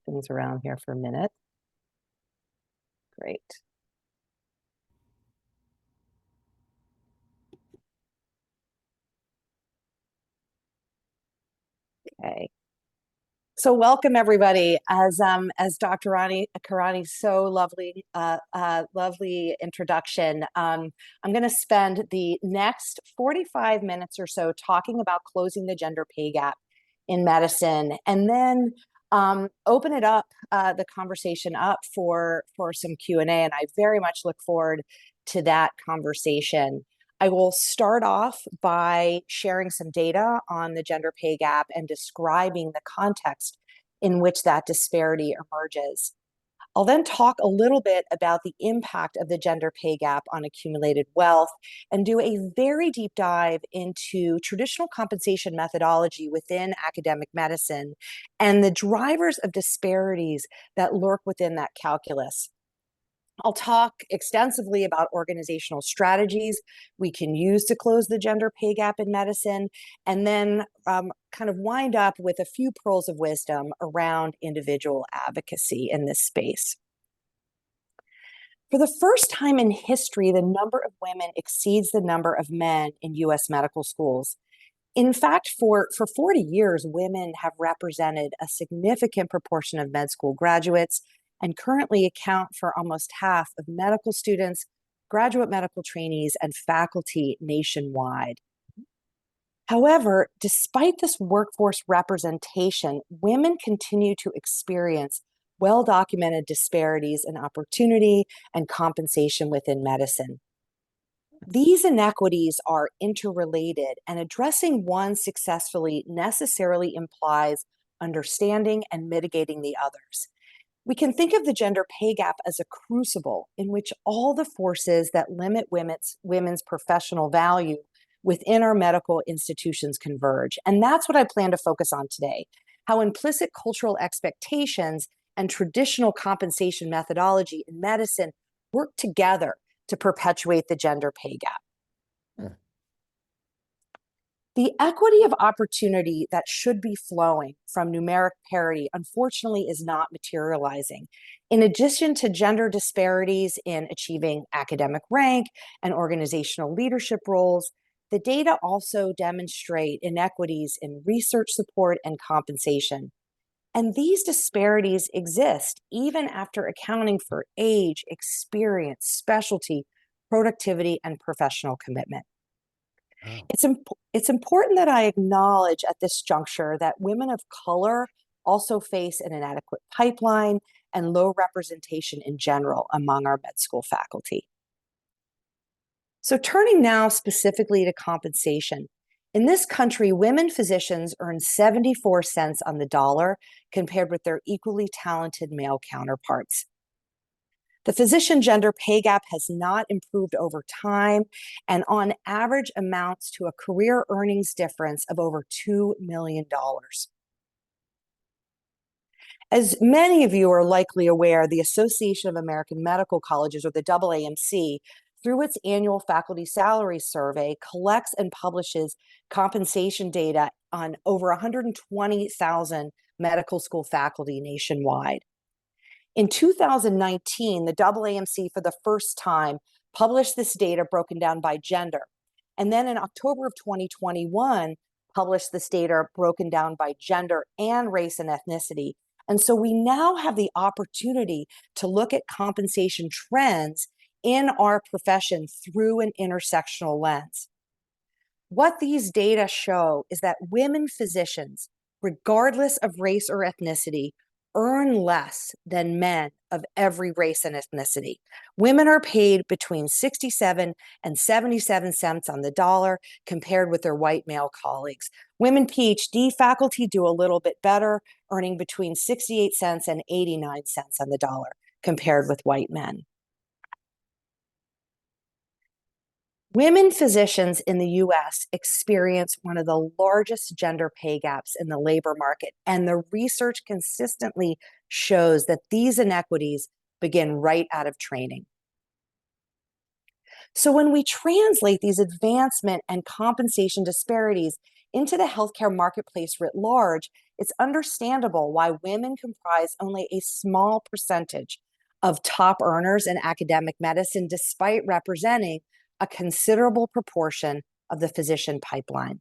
Things around here for a minute. Great. Okay. So welcome everybody. As Dr. Rani Karani so lovely introduction. I'm going to spend the next 45 minutes or so talking about closing the gender pay gap in medicine, and then open it up, the conversation up for some Q&A, and I very much look forward to that conversation. I will start off by sharing some data on the gender pay gap and describing the context in which that disparity emerges. I'll then talk a little bit about the impact of the gender pay gap on accumulated wealth and do a very deep dive into traditional compensation methodology within academic medicine and the drivers of disparities that lurk within that calculus. I'll talk extensively about organizational strategies we can use to close the gender pay gap in medicine, and then kind of wind up with a few pearls of wisdom around individual advocacy in this space. For the first time in history, the number of women exceeds the number of men in US medical schools. In fact, for 40 years, women have represented a significant proportion of med school graduates and currently account for almost half of medical students, graduate medical trainees, and faculty nationwide. However, despite this workforce representation, women continue to experience well-documented disparities in opportunity and compensation within medicine. These inequities are interrelated, and addressing one successfully necessarily implies understanding and mitigating the others. We can think of the gender pay gap as a crucible in which all the forces that limit women's professional value within our medical institutions converge. And that's what I plan to focus on today: how implicit cultural expectations and traditional compensation methodology in medicine work together to perpetuate the gender pay gap. The equity of opportunity that should be flowing from numeric parity, unfortunately, is not materializing. In addition to gender disparities in achieving academic rank and organizational leadership roles, the data also demonstrate inequities in research support and compensation. And these disparities exist even after accounting for age, experience, specialty, productivity, and professional commitment. Oh. It's important that I acknowledge at this juncture that women of color also face an inadequate pipeline and low representation in general among our med school faculty. So turning now specifically to compensation. In this country, women physicians earn 74 cents on the dollar compared with their equally talented male counterparts. The physician gender pay gap has not improved over time and on average amounts to a career earnings difference of over $2 million. As many of you are likely aware, the Association of American Medical Colleges, or the AAMC, through its annual faculty salary survey, collects and publishes compensation data on over 120,000 medical school faculty nationwide. In 2019, the AAMC for the first time published this data broken down by gender. And then in October of 2021, published this data broken down by gender and race and ethnicity. And so we now have the opportunity to look at compensation trends in our profession through an intersectional lens. What these data show is that women physicians, regardless of race or ethnicity, earn less than men of every race and ethnicity. Women are paid between 67 and 77 cents on the dollar compared with their white male colleagues. Women PhD faculty do a little bit better, earning between 68 cents and 89 cents on the dollar compared with white men. Women physicians in the US experience one of the largest gender pay gaps in the labor market, and the research consistently shows that these inequities begin right out of training. So when we translate these advancement and compensation disparities into the healthcare marketplace writ large, it's understandable why women comprise only a small percentage of top earners in academic medicine, despite representing a considerable proportion of the physician pipeline.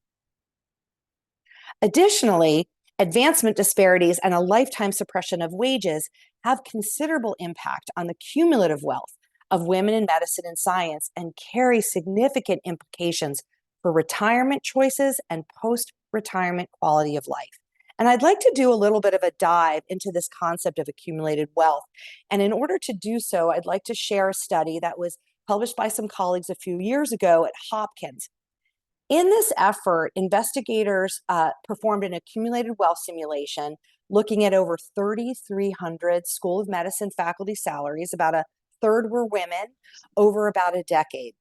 Additionally, advancement disparities and a lifetime suppression of wages have considerable impact on the cumulative wealth of women in medicine and science and carry significant implications for retirement choices and post-retirement quality of life. And I'd like to do a little bit of a dive into this concept of accumulated wealth. And in order to do so, I'd like to share a study that was published by some colleagues a few years ago at Hopkins. In this effort, investigators performed an accumulated wealth simulation looking at over 3,300 School of Medicine faculty salaries. About a third were women over about a decade.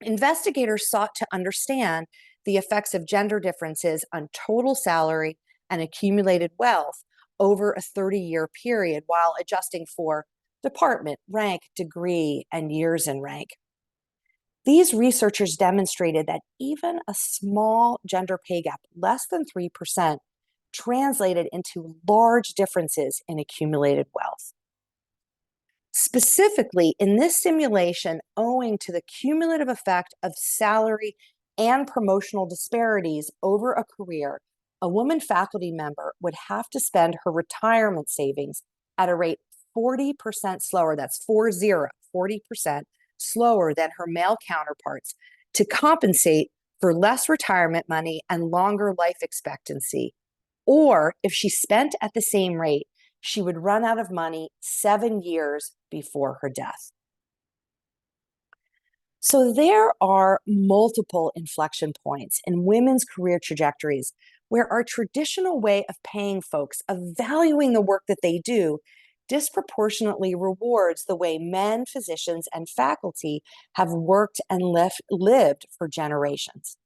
Investigators sought to understand the effects of gender differences on total salary and accumulated wealth over a 30-year period while adjusting for department, rank, degree, and years in rank. These researchers demonstrated that even a small gender pay gap, less than 3%, translated into large differences in accumulated wealth. Specifically, in this simulation, owing to the cumulative effect of salary and promotional disparities over a career, a woman faculty member would have to spend her retirement savings at a rate 40% slower, that's 40% slower than her male counterparts to compensate for less retirement money and longer life expectancy. Or if she spent at the same rate, she would run out of money 7 years before her death. So there are multiple inflection points in women's career trajectories where our traditional way of paying folks, of valuing the work that they do, disproportionately rewards the way men, physicians, and faculty have worked and lived for generations.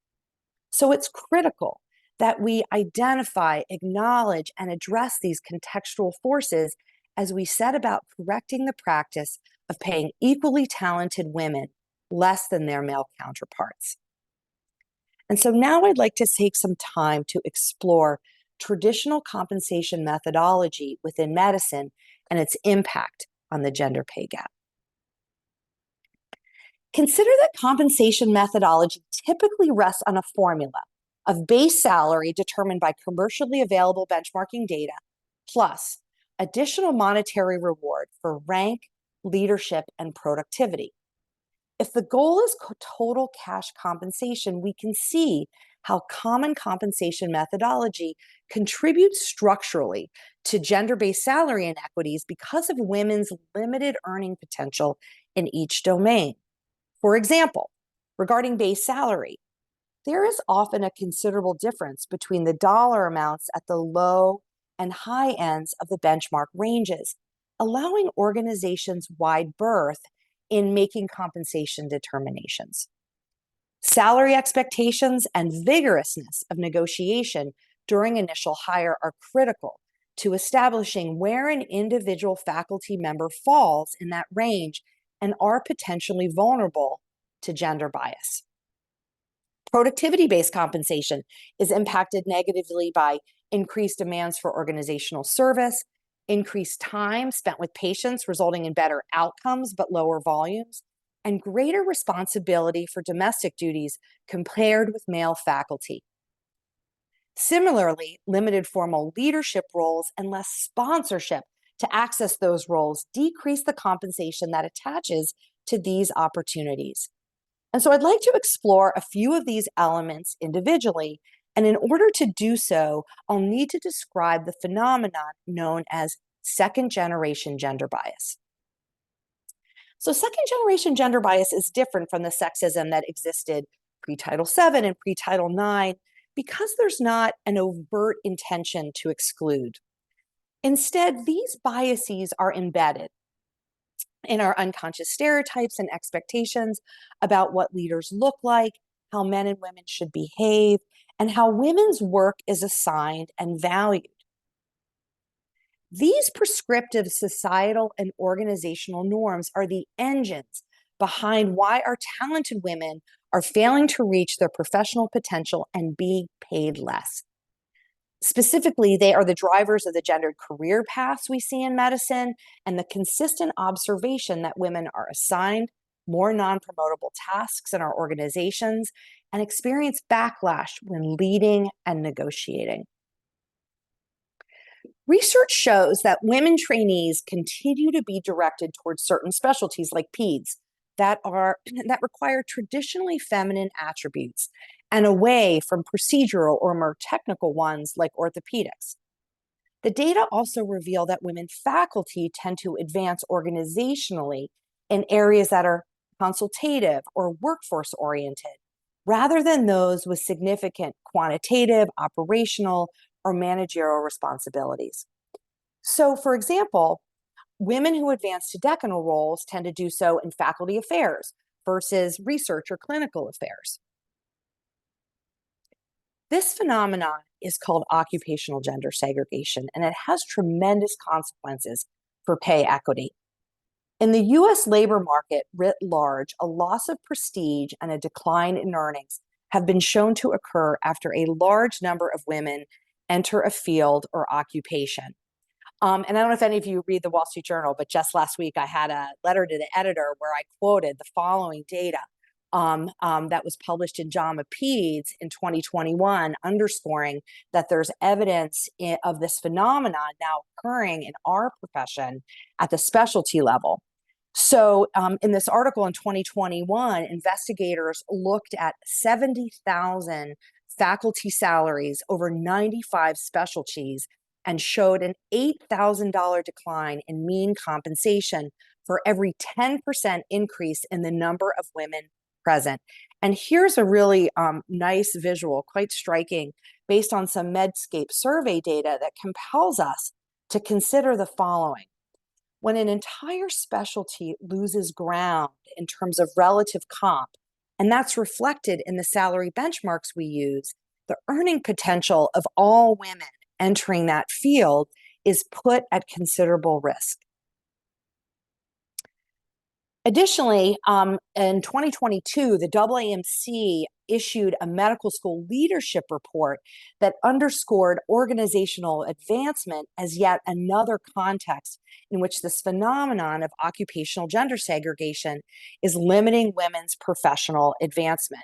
So it's critical that we identify, acknowledge, and address these contextual forces as we set about correcting the practice of paying equally talented women less than their male counterparts. And so now I'd like to take some time to explore traditional compensation methodology within medicine and its impact on the gender pay gap. Consider that compensation methodology typically rests on a formula of base salary determined by commercially available benchmarking data, plus additional monetary reward for rank, leadership, and productivity. If the goal is total cash compensation, we can see how common compensation methodology contributes structurally to gender-based salary inequities because of women's limited earning potential in each domain. For example, regarding base salary, there is often a considerable difference between the dollar amounts at the low and high ends of the benchmark ranges, allowing organizations wide berth in making compensation determinations. Salary expectations and vigorousness of negotiation during initial hire are critical to establishing where an individual faculty member falls in that range and are potentially vulnerable to gender bias. Productivity-based compensation is impacted negatively by increased demands for organizational service, increased time spent with patients resulting in better outcomes but lower volumes, and greater responsibility for domestic duties compared with male faculty. Similarly, limited formal leadership roles and less sponsorship to access those roles decrease the compensation that attaches to these opportunities. And so I'd like to explore a few of these elements individually. And in order to do so, I'll need to describe the phenomenon known as second-generation gender bias. So second-generation gender bias is different from the sexism that existed pre-Title VII and pre-Title IX because there's not an overt intention to exclude. Instead, these biases are embedded in our unconscious stereotypes and expectations about what leaders look like, how men and women should behave, and how women's work is assigned and valued. These prescriptive societal and organizational norms are the engines behind why our talented women are failing to reach their professional potential and being paid less. Specifically, they are the drivers of the gendered career paths we see in medicine and the consistent observation that women are assigned more non-promotable tasks in our organizations and experience backlash when leading and negotiating. Research shows that women trainees continue to be directed towards certain specialties like peds that require traditionally feminine attributes and away from procedural or more technical ones like orthopedics. The data also reveal that women faculty tend to advance organizationally in areas that are consultative or workforce oriented, rather than those with significant quantitative, operational, or managerial responsibilities. So, for example, women who advance to decanal roles tend to do so in faculty affairs versus research or clinical affairs. This phenomenon is called occupational gender segregation, and it has tremendous consequences for pay equity. In the US labor market writ large, a loss of prestige and a decline in earnings have been shown to occur after a large number of women enter a field or occupation. And I don't know if any of you read the Wall Street Journal, but just last week I had a letter to the editor where I quoted the following data that was published in JAMA Peds in 2021, underscoring that there's evidence of this phenomenon now occurring in our profession at the specialty level. So in this article in 2021, investigators looked at 70,000 faculty salaries over 95 specialties and showed an $8,000 decline in mean compensation for every 10% increase in the number of women present. And here's a really nice visual, quite striking, based on some Medscape survey data that compels us to consider the following. When an entire specialty loses ground in terms of relative comp, and that's reflected in the salary benchmarks we use, the earning potential of all women entering that field is put at considerable risk. Additionally, in 2022, the AAMC issued a medical school leadership report that underscored organizational advancement as yet another context in which this phenomenon of occupational gender segregation is limiting women's professional advancement.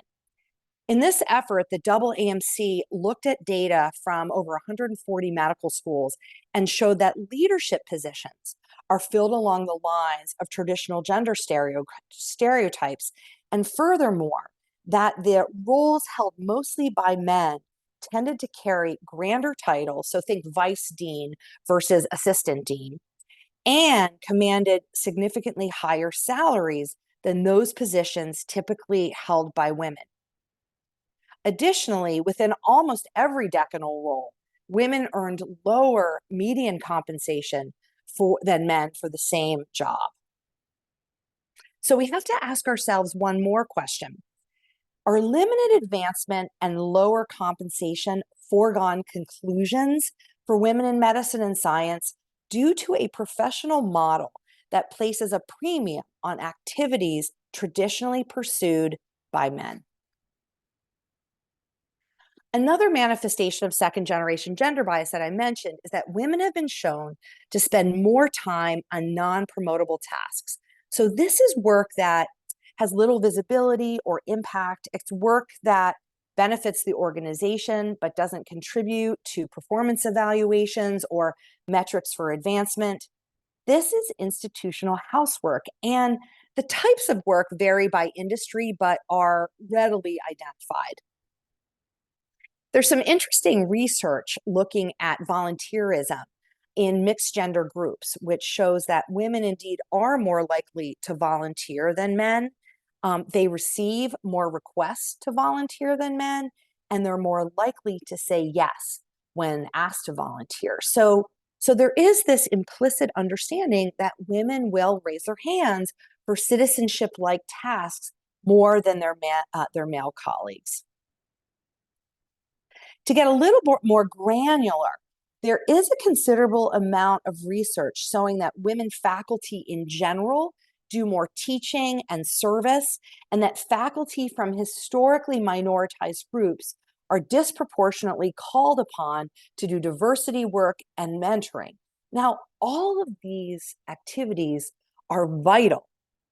In this effort, the AAMC looked at data from over 140 medical schools and showed that leadership positions are filled along the lines of traditional gender stereotypes, and furthermore, that the roles held mostly by men tended to carry grander titles, so think vice dean versus assistant dean, and commanded significantly higher salaries than those positions typically held by women. Additionally, within almost every decanal role, women earned lower median compensation than men for the same job. So we have to ask ourselves one more question. Are limited advancement and lower compensation foregone conclusions for women in medicine and science due to a professional model that places a premium on activities traditionally pursued by men? Another manifestation of second-generation gender bias that I mentioned is that women have been shown to spend more time on non-promotable tasks. So this is work that has little visibility or impact. It's work that benefits the organization but doesn't contribute to performance evaluations or metrics for advancement. This is institutional housework, and the types of work vary by industry but are readily identified. There's some interesting research looking at volunteerism in mixed gender groups, which shows that women indeed are more likely to volunteer than men. They receive more requests to volunteer than men, and they're more likely to say yes when asked to volunteer. So there is this implicit understanding that women will raise their hands for citizenship-like tasks more than their male colleagues. To get a little more granular, there is a considerable amount of research showing that women faculty in general do more teaching and service, and that faculty from historically minoritized groups are disproportionately called upon to do diversity work and mentoring. Now, all of these activities are vital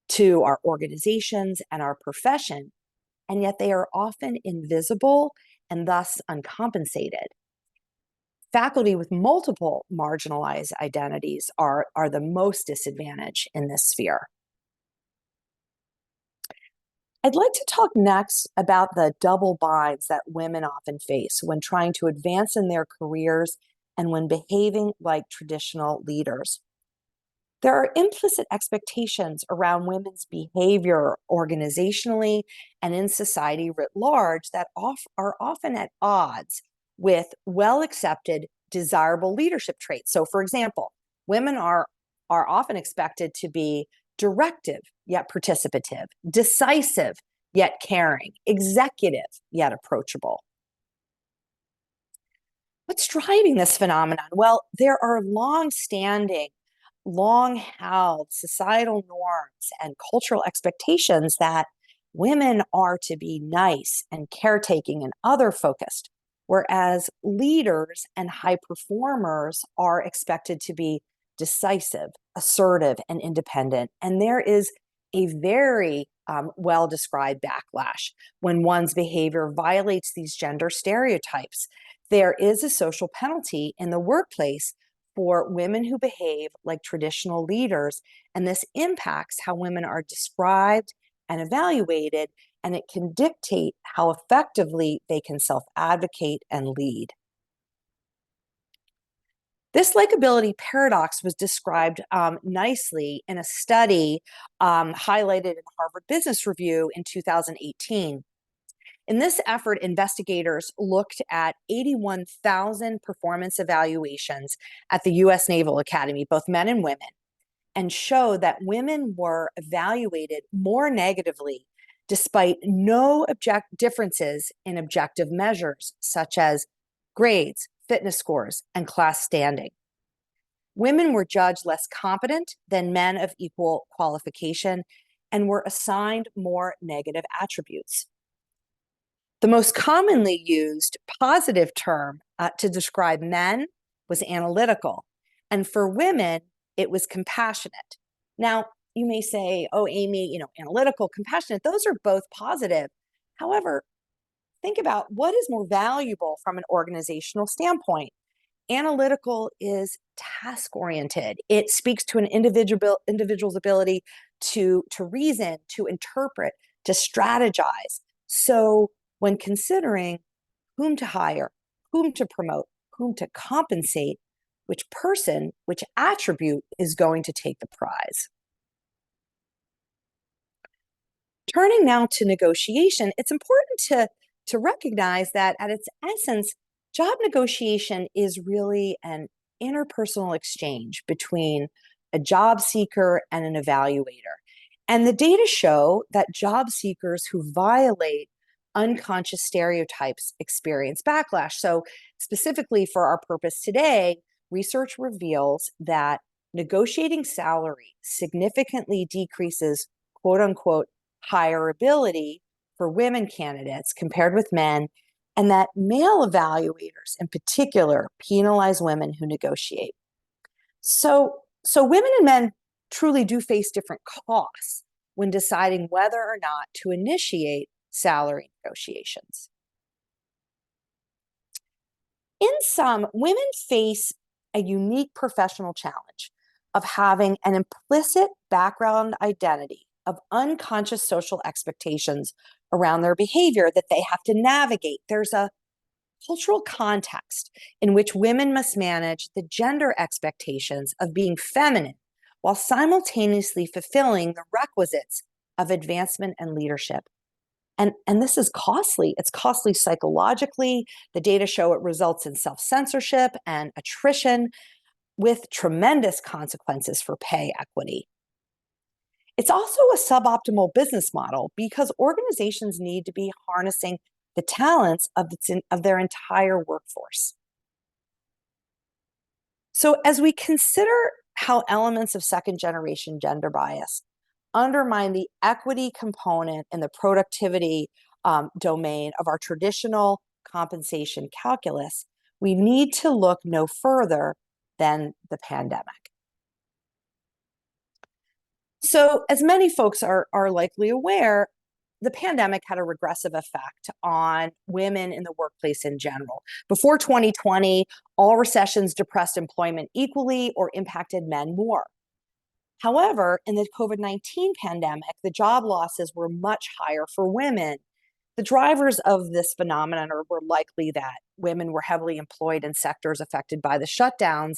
to our organizations and our profession, and yet they are often invisible and thus uncompensated. Faculty with multiple marginalized identities are the most disadvantaged in this sphere. I'd like to talk next about the double binds that women often face when trying to advance in their careers and when behaving like traditional leaders. There are implicit expectations around women's behavior organizationally and in society writ large that are often at odds with well-accepted, desirable leadership traits. So, for example, women are often expected to be directive yet participative, decisive yet caring, executive yet approachable. What's driving this phenomenon? Well, there are long-standing, long-held societal norms and cultural expectations that women are to be nice and caretaking and other focused, whereas leaders and high performers are expected to be decisive, assertive, and independent. And there is a very well described backlash when one's behavior violates these gender stereotypes. There is a social penalty in the workplace for women who behave like traditional leaders, and this impacts how women are described and evaluated, and it can dictate how effectively they can self-advocate and lead. This likability paradox was described nicely in a study highlighted in Harvard Business Review in 2018. In this effort, investigators looked at 81,000 performance evaluations at the U.S. Naval Academy, both men and women, and showed that women were evaluated more negatively despite no differences in objective measures, such as grades, fitness scores, and class standing. Women were judged less competent than men of equal qualification and were assigned more negative attributes. The most commonly used positive term to describe men was analytical, and for women, it was compassionate. Now, you may say, oh, Amy, analytical, compassionate, those are both positive. However, think about what is more valuable from an organizational standpoint. Analytical is task-oriented. It speaks to an individual's ability to reason, to interpret, to strategize. So when considering whom to hire, whom to promote, whom to compensate, which person, which attribute is going to take the prize. Turning now to negotiation, it's important to recognize that at its essence, job negotiation is really an interpersonal exchange between a job seeker and an evaluator. And the data show that job seekers who violate unconscious stereotypes experience backlash. So specifically for our purpose today, research reveals that negotiating salary significantly decreases quote unquote hireability for women candidates compared with men, and that male evaluators in particular penalize women who negotiate. So women and men truly do face different costs when deciding whether or not to initiate salary negotiations. In sum, women face a unique professional challenge of having an implicit background identity of unconscious social expectations around their behavior that they have to navigate. There's a cultural context in which women must manage the gender expectations of being feminine while simultaneously fulfilling the requisites of advancement and leadership. And this is costly. It's costly psychologically. The data show it results in self-censorship and attrition with tremendous consequences for pay equity. It's also a suboptimal business model because organizations need to be harnessing the talents of their entire workforce. So as we consider how elements of second-generation gender bias undermine the equity component in the productivity domain of our traditional compensation calculus, we need to look no further than the pandemic. So, as many folks are likely aware, the pandemic had a regressive effect on women in the workplace in general. Before 2020, all recessions depressed employment equally or impacted men more. However, in the COVID-19 pandemic, the job losses were much higher for women. The drivers of this phenomenon were likely that women were heavily employed in sectors affected by the shutdowns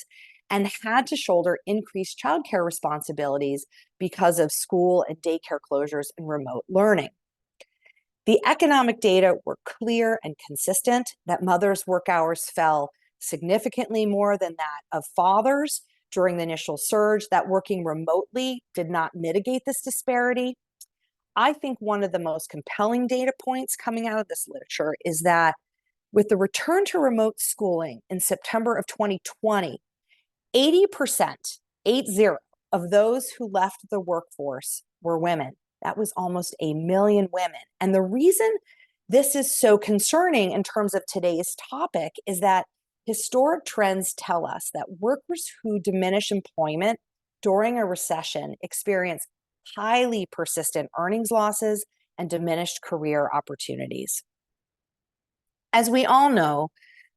and had to shoulder increased childcare responsibilities because of school and daycare closures and remote learning. The economic data were clear and consistent that mothers' work hours fell significantly more than that of fathers during the initial surge, that working remotely did not mitigate this disparity. I think one of the most compelling data points coming out of this literature is that with the return to remote schooling in September of 2020, 80%, 80, of those who left the workforce were women. That was almost 1 million women. And the reason this is so concerning in terms of today's topic is that historic trends tell us that workers who diminish employment during a recession experience highly persistent earnings losses and diminished career opportunities. As we all know,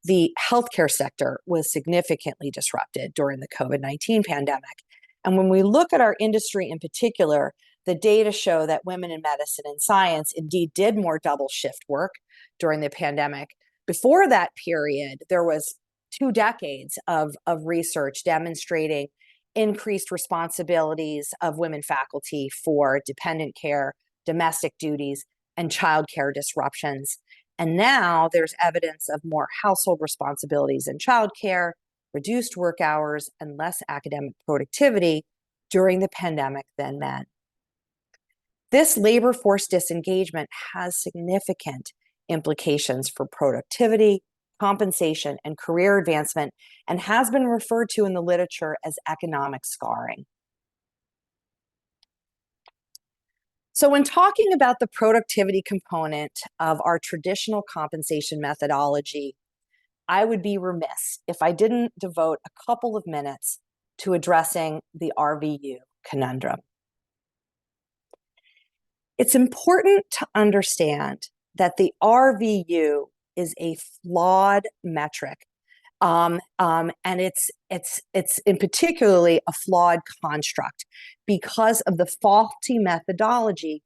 the healthcare sector was significantly disrupted during the COVID-19 pandemic. And when we look at our industry in particular, the data show that women in medicine and science indeed did more double shift work during the pandemic. Before that period, there was 2 decades of research demonstrating increased responsibilities of women faculty for dependent care, domestic duties, and childcare disruptions. And now there's evidence of more household responsibilities in childcare, reduced work hours, and less academic productivity during the pandemic than men. This labor force disengagement has significant implications for productivity, compensation, and career advancement, and has been referred to in the literature as economic scarring. So when talking about the productivity component of our traditional compensation methodology, I would be remiss if I didn't devote a couple of minutes to addressing the RVU conundrum. It's important to understand that the RVU is a flawed metric, and it's in particularly a flawed construct because of the faulty methodology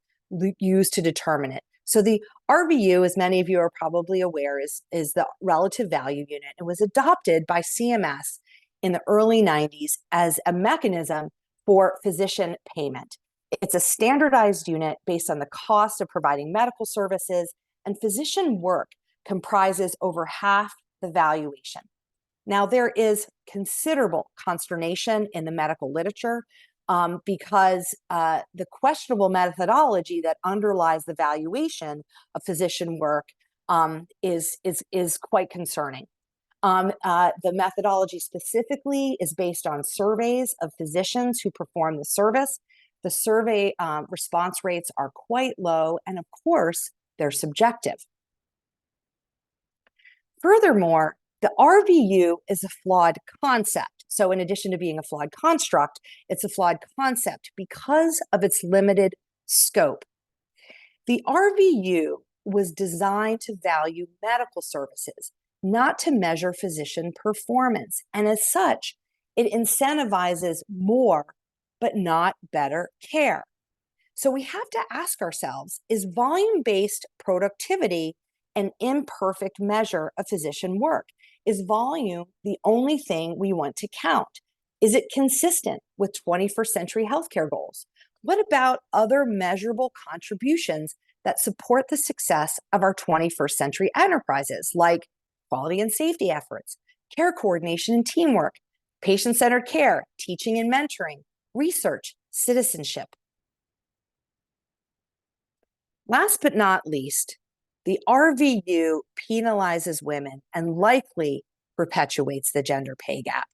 used to determine it. So the RVU, as many of you are probably aware, is the relative value unit. It was adopted by CMS in the early 90s as a mechanism for physician payment. It's a standardized unit based on the cost of providing medical services, and physician work comprises over half the valuation. Now, there is considerable consternation in the medical literature because the questionable methodology that underlies the valuation of physician work is quite concerning. The methodology specifically is based on surveys of physicians who perform the service. The survey response rates are quite low, and of course, they're subjective. Furthermore, the RVU is a flawed concept. So in addition to being a flawed construct, it's a flawed concept because of its limited scope. The RVU was designed to value medical services, not to measure physician performance. And as such, it incentivizes more, but not better care. So we have to ask ourselves, is volume-based productivity an imperfect measure of physician work? Is volume the only thing we want to count? Is it consistent with 21st century healthcare goals? What about other measurable contributions that support the success of our 21st century enterprises, like quality and safety efforts, care coordination and teamwork, patient-centered care, teaching and mentoring, research, citizenship? Last but not least, the RVU penalizes women and likely perpetuates the gender pay gap.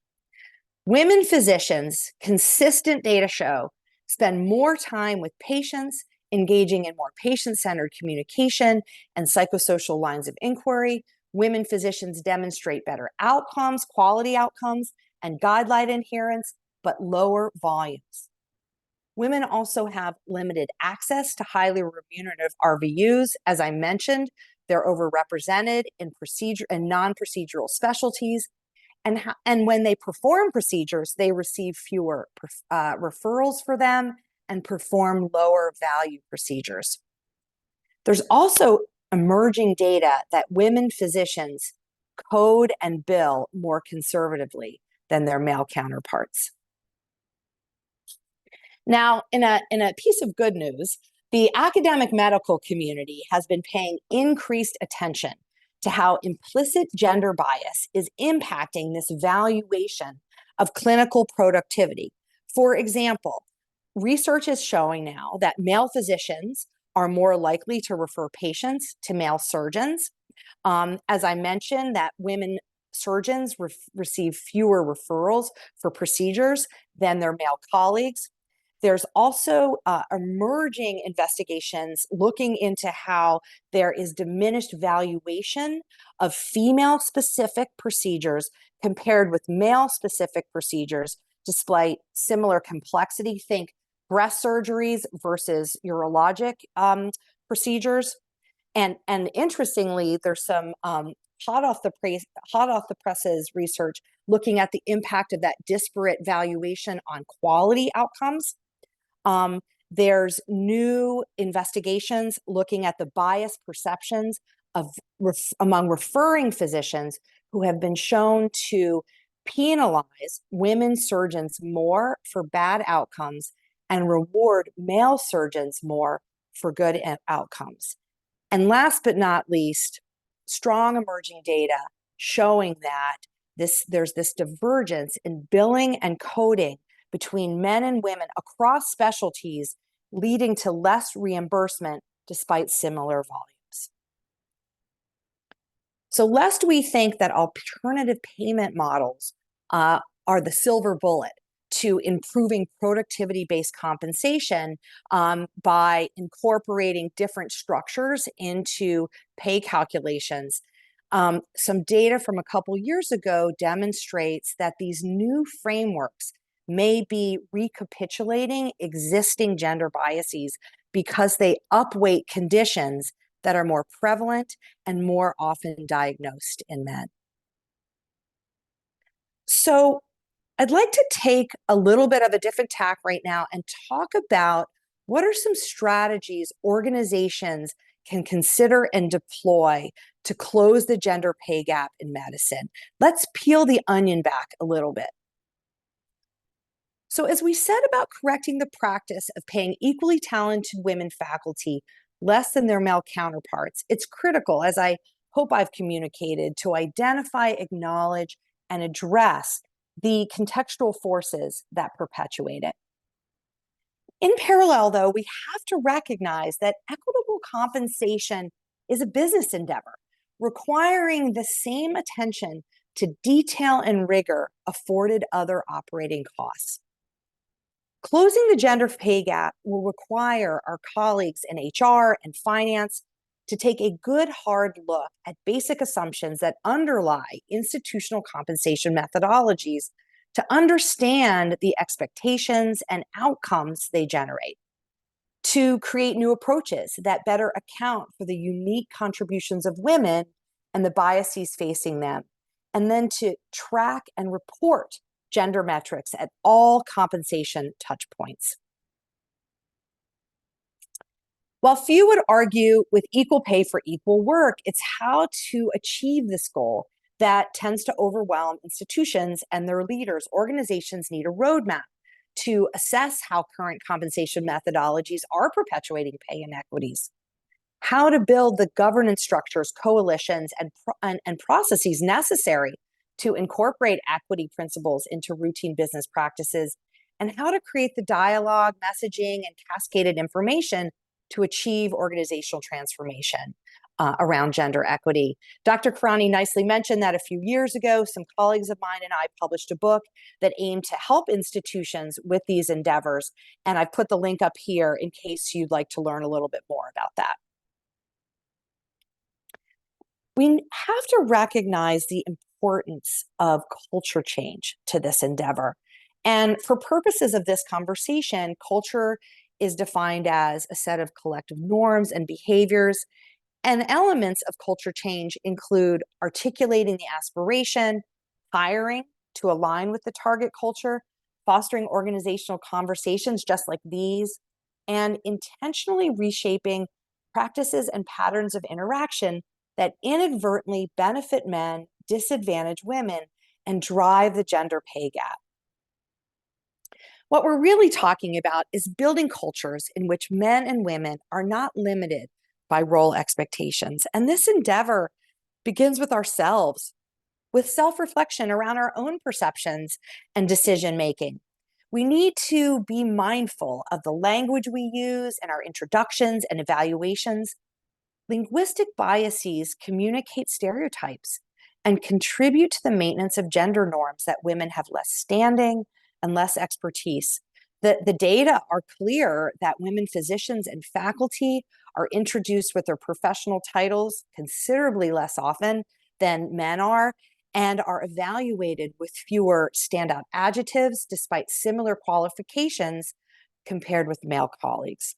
Women physicians, consistent data show, spend more time with patients, engaging in more patient-centered communication and psychosocial lines of inquiry, women physicians demonstrate better outcomes, quality outcomes, and guideline adherence, but lower volumes. Women also have limited access to highly remunerative RVUs. As I mentioned, they're overrepresented in procedure and non-procedural specialties. And when they perform procedures, they receive fewer referrals for them and perform lower value procedures. There's also emerging data that women physicians code and bill more conservatively than their male counterparts. Now, in a piece of good news, the academic medical community has been paying increased attention to how implicit gender bias is impacting this valuation of clinical productivity. For example, research is showing now that male physicians are more likely to refer patients to male surgeons. As I mentioned, that women surgeons receive fewer referrals for procedures than their male colleagues. There's also emerging investigations looking into how there is diminished valuation of female-specific procedures compared with male-specific procedures, despite similar complexity. Think breast surgeries versus urologic procedures. And interestingly, there's some hot off the presses research looking at the impact of that disparate valuation on quality outcomes. There's new investigations looking at the bias perceptions of among referring physicians who have been shown to penalize women surgeons more for bad outcomes and reward male surgeons more for good outcomes. And last but not least, strong emerging data showing that there's this divergence in billing and coding between men and women across specialties, leading to less reimbursement despite similar volumes. So lest we think that alternative payment models are the silver bullet to improving productivity-based compensation by incorporating different structures into pay calculations. Some data from a couple years ago demonstrates that these new frameworks may be recapitulating existing gender biases because they upweight conditions that are more prevalent and more often diagnosed in men. So I'd like to take a little bit of a different tack right now and talk about what are some strategies organizations can consider and deploy to close the gender pay gap in medicine. Let's peel the onion back a little bit. So as we said about correcting the practice of paying equally talented women faculty less than their male counterparts, it's critical, as I hope I've communicated, to identify, acknowledge, and address the contextual forces that perpetuate it. In parallel, though, we have to recognize that equitable compensation is a business endeavor, requiring the same attention to detail and rigor afforded other operating costs. Closing the gender pay gap will require our colleagues in HR and finance to take a good hard look at basic assumptions that underlie institutional compensation methodologies to understand the expectations and outcomes they generate, to create new approaches that better account for the unique contributions of women and the biases facing them, and then to track and report gender metrics at all compensation touch points. While few would argue with equal pay for equal work, it's how to achieve this goal that tends to overwhelm institutions and their leaders. Organizations need a roadmap to assess how current compensation methodologies are perpetuating pay inequities, how to build the governance structures, coalitions, and processes necessary to incorporate equity principles into routine business practices, and how to create the dialogue, messaging, and cascaded information to achieve organizational transformation around gender equity. Dr. Khurrani nicely mentioned that a few years ago, some colleagues of mine and I published a book that aimed to help institutions with these endeavors, and I've put the link up here in case you'd like to learn a little bit more about that. We have to recognize the importance of culture change to this endeavor. And for purposes of this conversation, culture is defined as a set of collective norms and behaviors. And elements of culture change include articulating the aspiration, hiring to align with the target culture, fostering organizational conversations just like these, and intentionally reshaping practices and patterns of interaction that inadvertently benefit men, disadvantage women, and drive the gender pay gap. What we're really talking about is building cultures in which men and women are not limited by role expectations. And this endeavor begins with ourselves, with self reflection around our own perceptions and decision making. We need to be mindful of the language we use in our introductions and evaluations. Linguistic biases communicate stereotypes and contribute to the maintenance of gender norms that women have less standing and less expertise. The data are clear that women physicians and faculty are introduced with their professional titles considerably less often than men and are evaluated with fewer standout adjectives despite similar qualifications compared with male colleagues.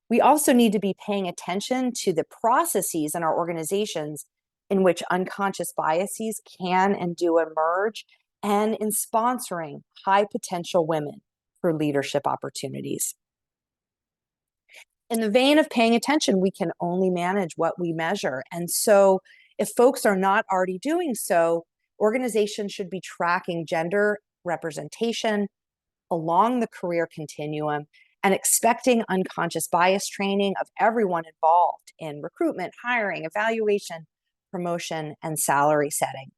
We also need to be paying attention to the processes in our organizations in which unconscious biases can and do emerge, and in sponsoring high potential women for leadership opportunities. In the vein of paying attention, we can only manage what we measure. And so if folks are not already doing so, organizations should be tracking gender representation along the career continuum and expecting unconscious bias training of everyone involved in recruitment, hiring, evaluation, promotion, and salary setting.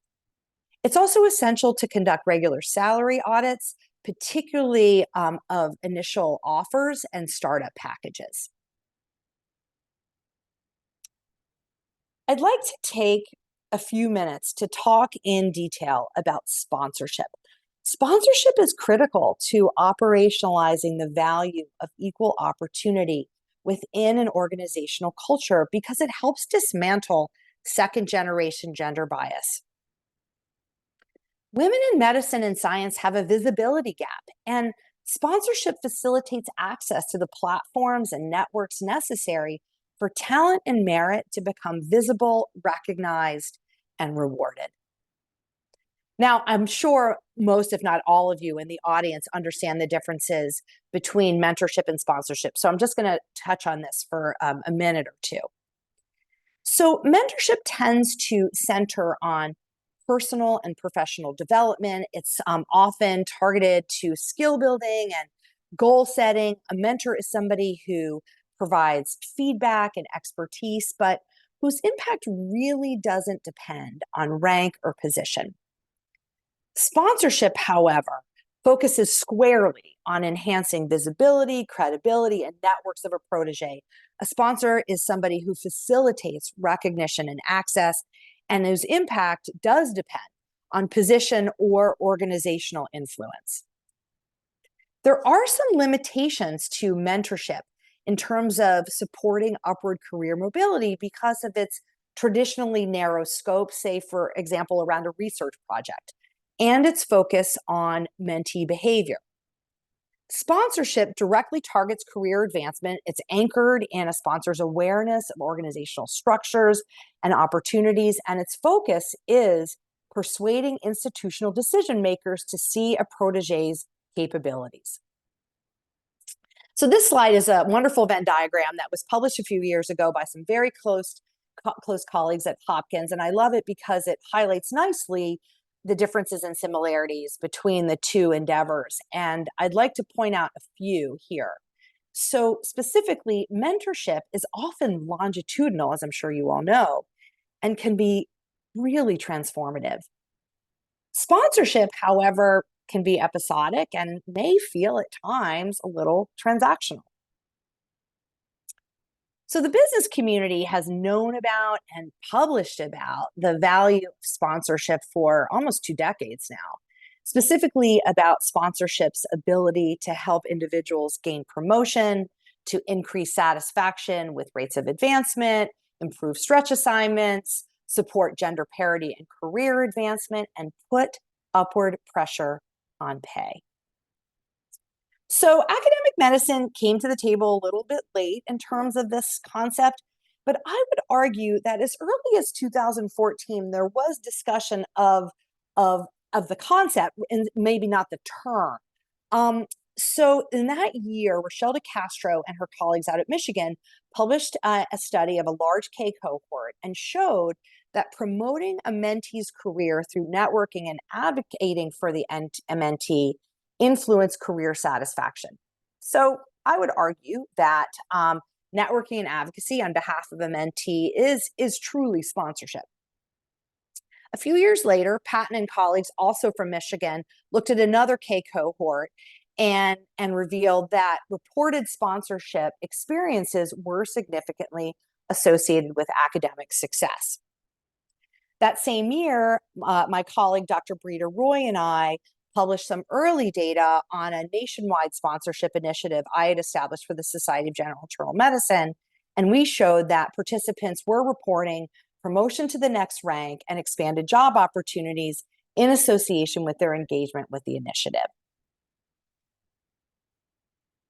It's also essential to conduct regular salary audits, particularly of initial offers and startup packages. I'd like to take a few minutes to talk in detail about sponsorship. Sponsorship is critical to operationalizing the value of equal opportunity within an organizational culture because it helps dismantle second-generation gender bias. Women in medicine and science have a visibility gap, and sponsorship facilitates access to the platforms and networks necessary for talent and merit to become visible, recognized, and rewarded. Now, I'm sure most, if not all of you in the audience understand the differences between mentorship and sponsorship. So I'm just going to touch on this for a minute or two. So mentorship tends to center on personal and professional development. It's often targeted to skill building and goal setting. A mentor is somebody who provides feedback and expertise, but whose impact really doesn't depend on rank or position. Sponsorship, however, focuses squarely on enhancing visibility, credibility, and networks of a protege. A sponsor is somebody who facilitates recognition and access, and whose impact does depend on position or organizational influence. There are some limitations to mentorship in terms of supporting upward career mobility because of its traditionally narrow scope, say, for example, around a research project, and its focus on mentee behavior. Sponsorship directly targets career advancement. It's anchored in a sponsor's awareness of organizational structures and opportunities, and its focus is persuading institutional decision makers to see a protege's capabilities. So this slide is a wonderful Venn diagram that was published a few years ago by some very close colleagues at Hopkins, and I love it because it highlights nicely the differences and similarities between the two endeavors. And I'd like to point out a few here. So specifically, mentorship is often longitudinal, as I'm sure you all know, and can be really transformative. Sponsorship, however, can be episodic and may feel at times a little transactional. So the business community has known about and published about the value of sponsorship for almost 2 decades now, specifically about sponsorship's ability to help individuals gain promotion, to increase satisfaction with rates of advancement, improve stretch assignments, support gender parity in career advancement, and put upward pressure on pay. So academic medicine came to the table a little bit late in terms of this concept, but I would argue that as early as 2014, there was discussion of the concept and maybe not the term. Um, so in that year, Rochelle DeCastro and her colleagues out at Michigan published a study of a large K cohort and showed that promoting a mentee's career through networking and advocating for the mentee influence career satisfaction. So I would argue that networking and advocacy on behalf of a mentee is truly sponsorship. A few years later, Patton and colleagues, also from Michigan, looked at another K cohort and revealed that reported sponsorship experiences were significantly associated with academic success. That same year, my colleague, Dr. Brita Roy, and I published some early data on a nationwide sponsorship initiative I had established for the Society of General Internal Medicine. And we showed that participants were reporting promotion to the next rank and expanded job opportunities in association with their engagement with the initiative.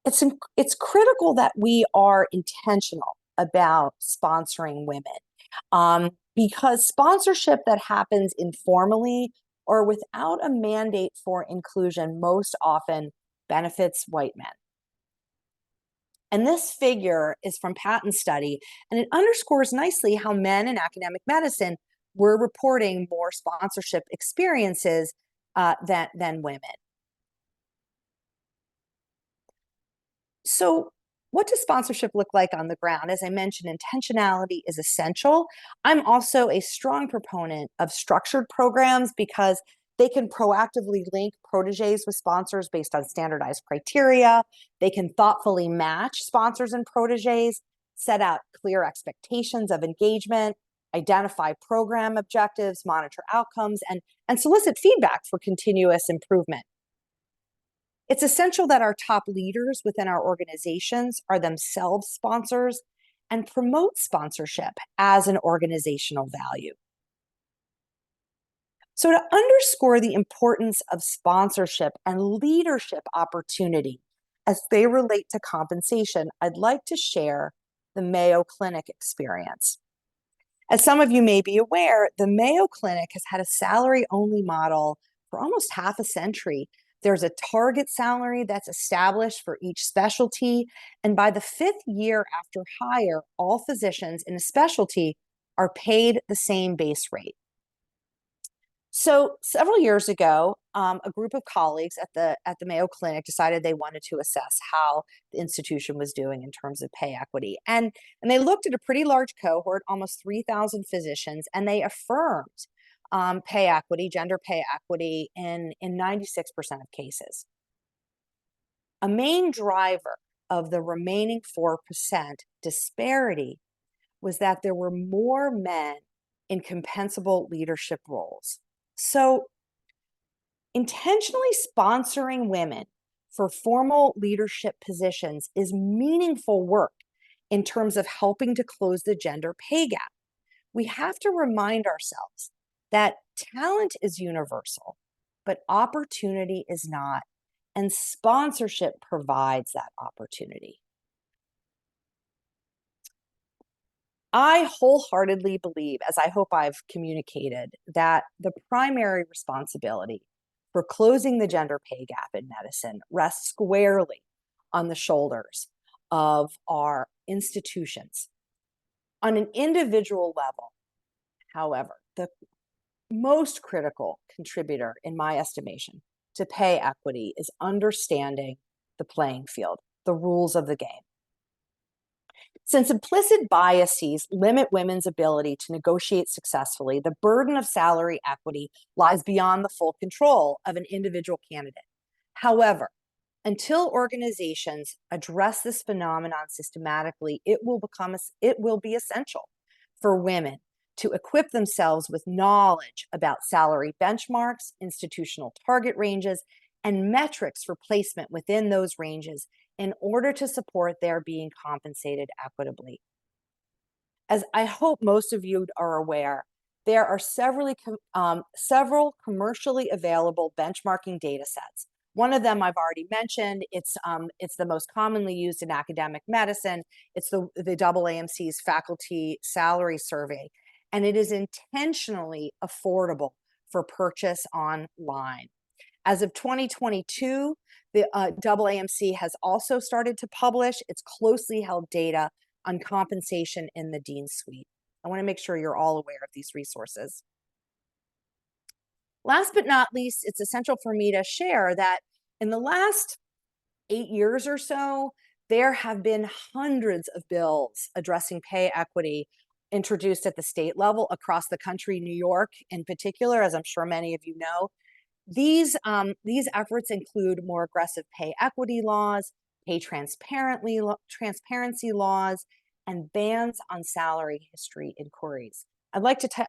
It's critical that we are intentional about sponsoring women, because sponsorship that happens informally or without a mandate for inclusion most often benefits white men. And this figure is from Patton's study, and it underscores nicely how men in academic medicine were reporting more sponsorship experiences than women. So what does sponsorship look like on the ground? As I mentioned, intentionality is essential. I'm also a strong proponent of structured programs because they can proactively link proteges with sponsors based on standardized criteria. They can thoughtfully match sponsors and proteges, set out clear expectations of engagement, identify program objectives, monitor outcomes, and solicit feedback for continuous improvement. It's essential that our top leaders within our organizations are themselves sponsors and promote sponsorship as an organizational value. So to underscore the importance of sponsorship and leadership opportunity as they relate to compensation, I'd like to share the Mayo Clinic experience. As some of you may be aware, the Mayo Clinic has had a salary-only model for almost half a century. There's a target salary that's established for each specialty, and by the 5th year after hire, all physicians in a specialty are paid the same base rate. So several years ago, a group of colleagues at the Mayo Clinic decided they wanted to assess how the institution was doing in terms of pay equity. And they looked at a pretty large cohort, almost 3,000 physicians, and they affirmed pay equity, gender pay equity in 96% of cases. A main driver of the remaining 4% disparity was that there were more men in compensable leadership roles. So intentionally sponsoring women for formal leadership positions is meaningful work in terms of helping to close the gender pay gap. We have to remind ourselves that talent is universal, but opportunity is not, and sponsorship provides that opportunity. I wholeheartedly believe, as I hope I've communicated, that the primary responsibility for closing the gender pay gap in medicine rests squarely on the shoulders of our institutions. On an individual level, however, the most critical contributor, in my estimation, to pay equity is understanding the playing field, the rules of the game. Since implicit biases limit women's ability to negotiate successfully, the burden of salary equity lies beyond the full control of an individual candidate. However, until organizations address this phenomenon systematically, it will be essential for women to equip themselves with knowledge about salary benchmarks, institutional target ranges, and metrics for placement within those ranges in order to support their being compensated equitably. As I hope most of you are aware, there are several commercially available benchmarking data sets. One of them I've already mentioned. It's the most commonly used in academic medicine. It's the AAMC's faculty salary survey, and it is intentionally affordable for purchase online. As of 2022, the AAMC has also started to publish its closely held data on compensation in the Dean Suite. I want to make sure you're all aware of these resources. Last but not least, it's essential for me to share that in the last 8 years or so, there have been hundreds of bills addressing pay equity introduced at the state level across the country, New York in particular, as I'm sure many of you know. These efforts include more aggressive pay equity laws, pay transparency laws, and bans on salary history inquiries. I'd like to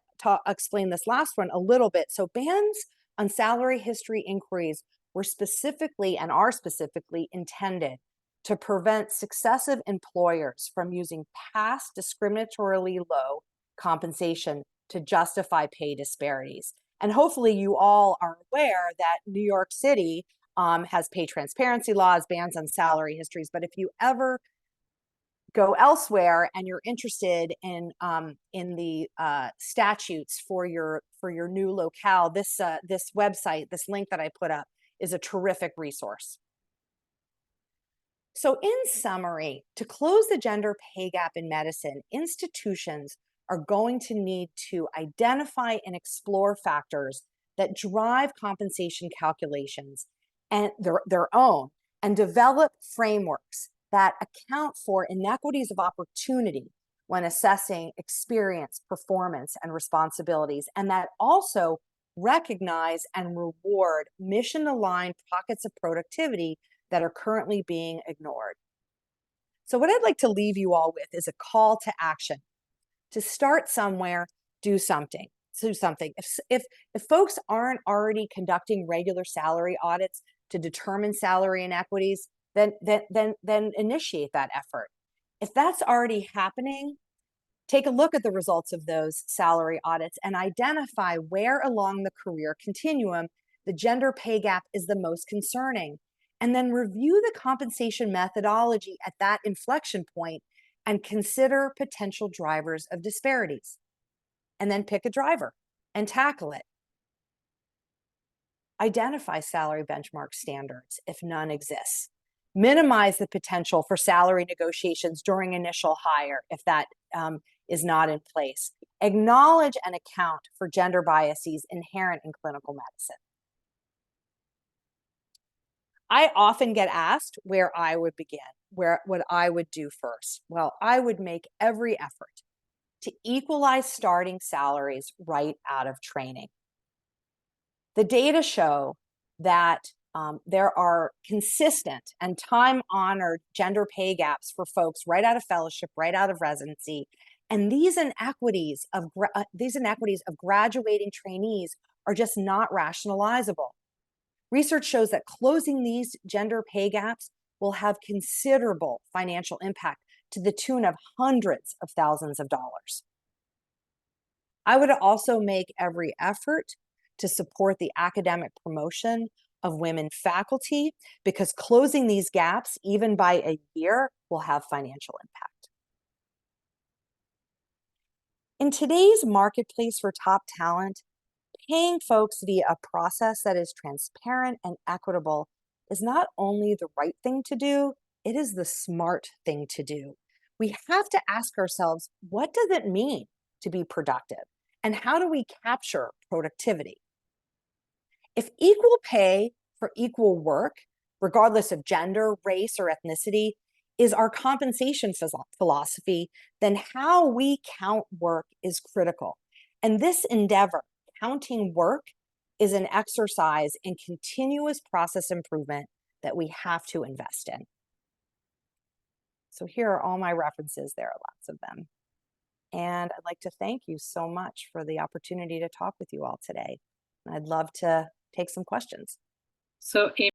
explain this last one a little bit. So bans on salary history inquiries were specifically and are specifically intended to prevent successive employers from using past discriminatorily low compensation to justify pay disparities. And hopefully you all are aware that New York City has pay transparency laws, bans on salary histories. But if you ever go elsewhere and you're interested in the statutes for your new locale, this website, this link that I put up, is a terrific resource. So in summary, to close the gender pay gap in medicine, institutions are going to need to identify and explore factors that drive compensation calculations and their own, and develop frameworks that account for inequities of opportunity when assessing experience, performance, and responsibilities, and that also recognize and reward mission-aligned pockets of productivity that are currently being ignored. So what I'd like to leave you all with is a call to action. To start somewhere, do something. If folks aren't already conducting regular salary audits to determine salary inequities, then initiate that effort. If that's already happening, take a look at the results of those salary audits and identify where along the career continuum the gender pay gap is the most concerning. And then review the compensation methodology at that inflection point and consider potential drivers of disparities. And then pick a driver and tackle it. Identify salary benchmark standards if none exists. Minimize the potential for salary negotiations during initial hire if that is not in place. Acknowledge and account for gender biases inherent in clinical medicine. I often get asked where I would begin, what I would do first. Well, I would make every effort to equalize starting salaries right out of training. The data show that there are consistent and time-honored gender pay gaps for folks right out of fellowship, right out of residency, and these inequities of graduating trainees are just not rationalizable. Research shows that closing these gender pay gaps will have considerable financial impact to the tune of hundreds of thousands of dollars. I would also make every effort to support the academic promotion of women faculty, because closing these gaps, even by a year, will have financial impact. In today's marketplace for top talent, paying folks via a process that is transparent and equitable is not only the right thing to do, it is the smart thing to do. We have to ask ourselves, what does it mean to be productive? And how do we capture productivity? If equal pay for equal work, regardless of gender, race, or ethnicity, is our compensation philosophy, then how we count work is critical. And this endeavor, counting work, is an exercise in continuous process improvement that we have to invest in. So here are all my references. There are lots of them. And I'd like to thank you so much for the opportunity to talk with you all today. I'd love to take some questions. So